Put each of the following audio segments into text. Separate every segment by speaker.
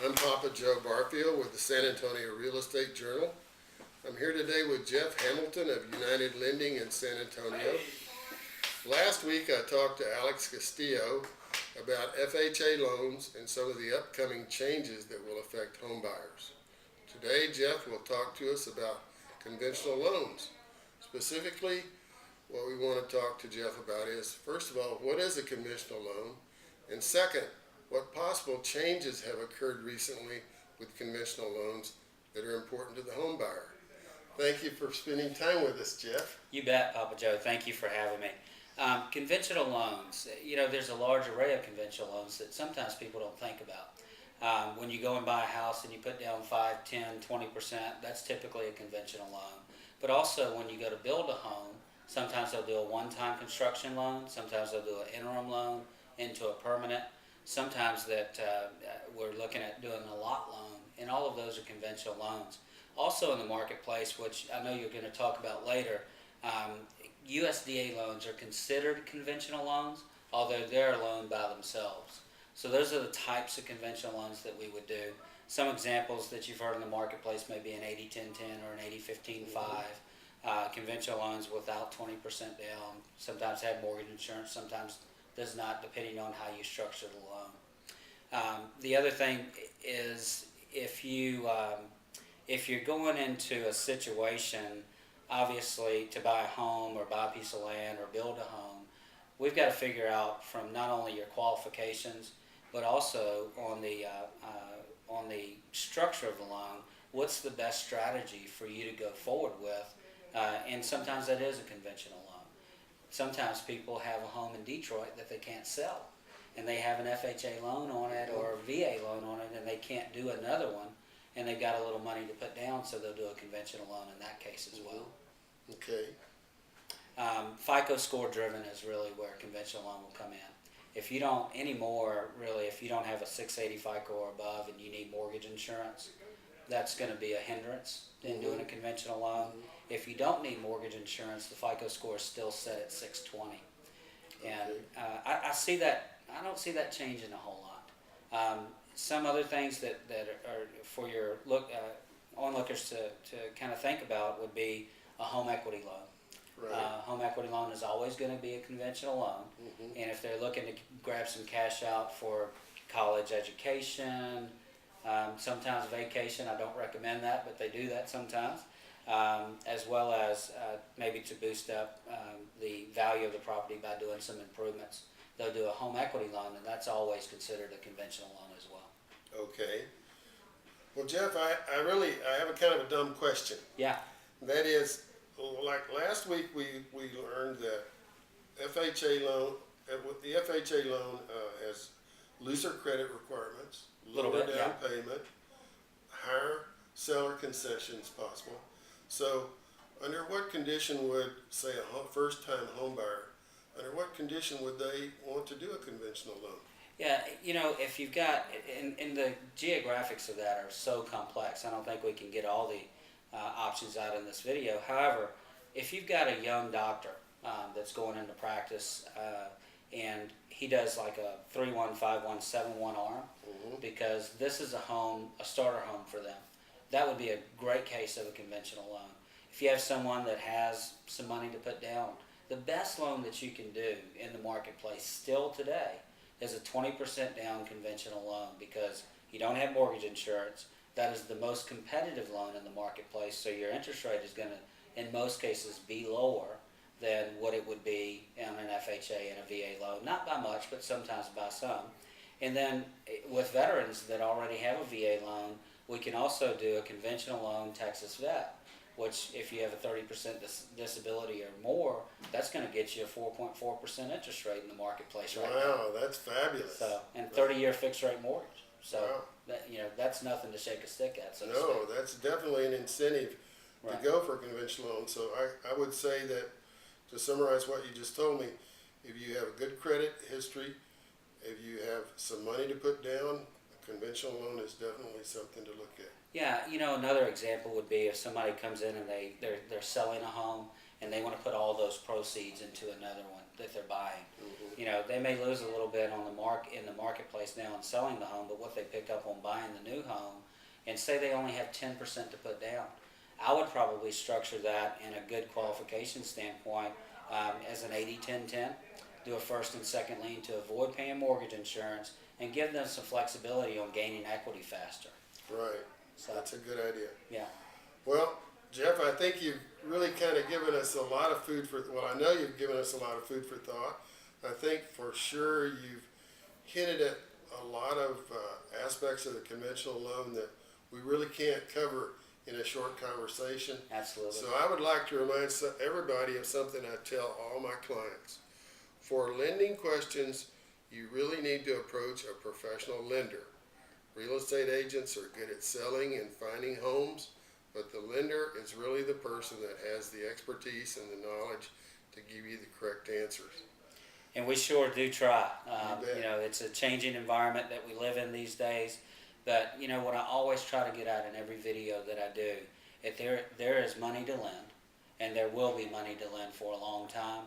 Speaker 1: I'm Papa Joe Barfield with the San Antonio Real Estate Journal. I'm here today with Jeff Hamilton of United Lending in San Antonio. Last week I talked to Alex Castillo about FHA loans and some of the upcoming changes that will affect home buyers. Today Jeff will talk to us about conventional loans. Specifically, what we want to talk to Jeff about is, first of all, what is a conventional loan? And second, what possible changes have occurred recently with conventional loans that are important to the home buyer? Thank you for spending time with us, Jeff.
Speaker 2: You bet, Papa Joe. Thank you for having me. Conventional loans, there's a large array of conventional loans that sometimes people don't think about. When you go and buy a house and you put down 5, 10, 20%, that's typically a conventional loan. But also when you go to build a home, sometimes they'll do a one-time construction loan, sometimes they'll do an interim loan into a permanent, sometimes that we're looking at doing a lot loan, and all of those are conventional loans. Also in the marketplace, which I know you're going to talk about later, USDA loans are considered conventional loans, although they're a loan by themselves. So those are the types of conventional loans that we would do. Some examples that you've heard in the marketplace may be an 80-10-10 or an 80-15-5. Conventional loans without 20% down, sometimes have mortgage insurance, sometimes does not, depending on how you structure the loan. The other thing is if you're going into a situation, obviously, to buy a home or buy a piece of land or build a home, we've got to figure out from not only your qualifications, but also on the structure of the loan, what's the best strategy for you to go forward with, and sometimes that is a conventional loan. Sometimes people have a home in Detroit that they can't sell, and they have an FHA loan on it or a VA loan on it, and they can't do another one, and they've got a little money to put down, so they'll do a conventional loan in that case as well.
Speaker 1: Okay.
Speaker 2: FICO score driven is really where a conventional loan will come in. If you don't anymore, really, if you don't have a 680 FICO or above and you need mortgage insurance, that's going to be a hindrance in doing a conventional loan. If you don't need mortgage insurance, the FICO score is still set at 620. And I see that. I don't see that changing a whole lot. Some other things that are for your onlookers to kind of think about would be a home equity loan.
Speaker 1: Right.
Speaker 2: Home equity loan is always going to be a conventional loan, and if they're looking to grab some cash out for college education, sometimes vacation, I don't recommend that, but they do that sometimes, as well as maybe to boost up the value of the property by doing some improvements. They'll do a home equity loan, and that's always considered a conventional loan as well.
Speaker 1: Okay. Well, Jeff, I have a kind of a dumb question.
Speaker 2: Yeah.
Speaker 1: That is, like last week we learned that FHA loan, the FHA loan has looser credit requirements, lower down payment, higher seller concessions possible. So under what condition would, say, a first-time home buyer, under what condition would they want to do a conventional loan?
Speaker 2: Yeah, if you've got, and the geographics of that are so complex, I don't think we can get all the options out in this video. However, if you've got a young doctor that's going into practice and he does like a 3-1, 5-1, 7-1 arm, because this is a starter home for them, that would be a great case of a conventional loan. If you have someone that has some money to put down, the best loan that you can do in the marketplace still today is a 20% down conventional loan, because you don't have mortgage insurance. That is the most competitive loan in the marketplace, so your interest rate is going to, in most cases, be lower than what it would be on an FHA and a VA loan. Not by much, but sometimes by some. And then with veterans that already have a VA loan, we can also do a conventional loan Texas Vet, which if you have a 30% disability or more, that's going to get you a 4.4% interest rate in the marketplace right now.
Speaker 1: Wow, that's fabulous.
Speaker 2: So, and 30-year fixed rate mortgage. So
Speaker 1: wow.
Speaker 2: That's nothing to shake a stick at. So
Speaker 1: no, that's definitely an incentive to go for a conventional loan. So I would say that, to summarize what you just told me, if you have a good credit history, if you have some money to put down, a conventional loan is definitely something to look at.
Speaker 2: Yeah, another example would be if somebody comes in and they're selling a home and they want to put all those those proceeds into another one that they're buying. You know, they may lose a little bit on in the marketplace now in selling the home, but what they pick up on buying the new home, and say they only have 10% to put down, I would probably structure that in a good qualification standpoint as an 80-10-10. Do a first and second lien to avoid paying mortgage insurance and give them some flexibility on gaining equity faster.
Speaker 1: Right.
Speaker 2: So
Speaker 1: That's a good idea.
Speaker 2: yeah.
Speaker 1: Well, Jeff, I think you've really kind of given us a lot of food for, well, I know you've given us a lot of food for thought. I think for sure you've hinted at a lot of aspects of the conventional loan that we really can't cover in a short conversation.
Speaker 2: Absolutely.
Speaker 1: So I would like to remind everybody of something I tell all my clients. For lending questions, you really need to approach a professional lender. Real estate agents are good at selling and finding homes, but the lender is really the person that has the expertise and the knowledge to give you the correct answers.
Speaker 2: And we sure do try.
Speaker 1: You bet.
Speaker 2: You know, it's a changing environment that we live in these days. But you know what I always try to get out in every video that I do, if there is money to lend, and there will be money to lend for a long time.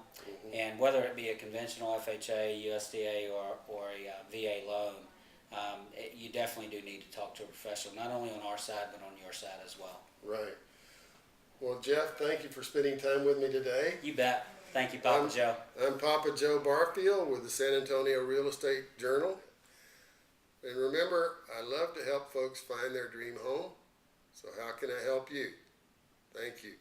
Speaker 2: And whether it be a conventional FHA, USDA, or a VA loan, you definitely do need to talk to a professional, not only on our side, but on your side as well.
Speaker 1: Right. Well, Jeff, thank you for spending time with me today.
Speaker 2: You bet. Thank you, Papa Joe.
Speaker 1: I'm Papa Joe Barfield with the San Antonio Real Estate Journal. And remember, I love to help folks find their dream home. So how can I help you? Thank you.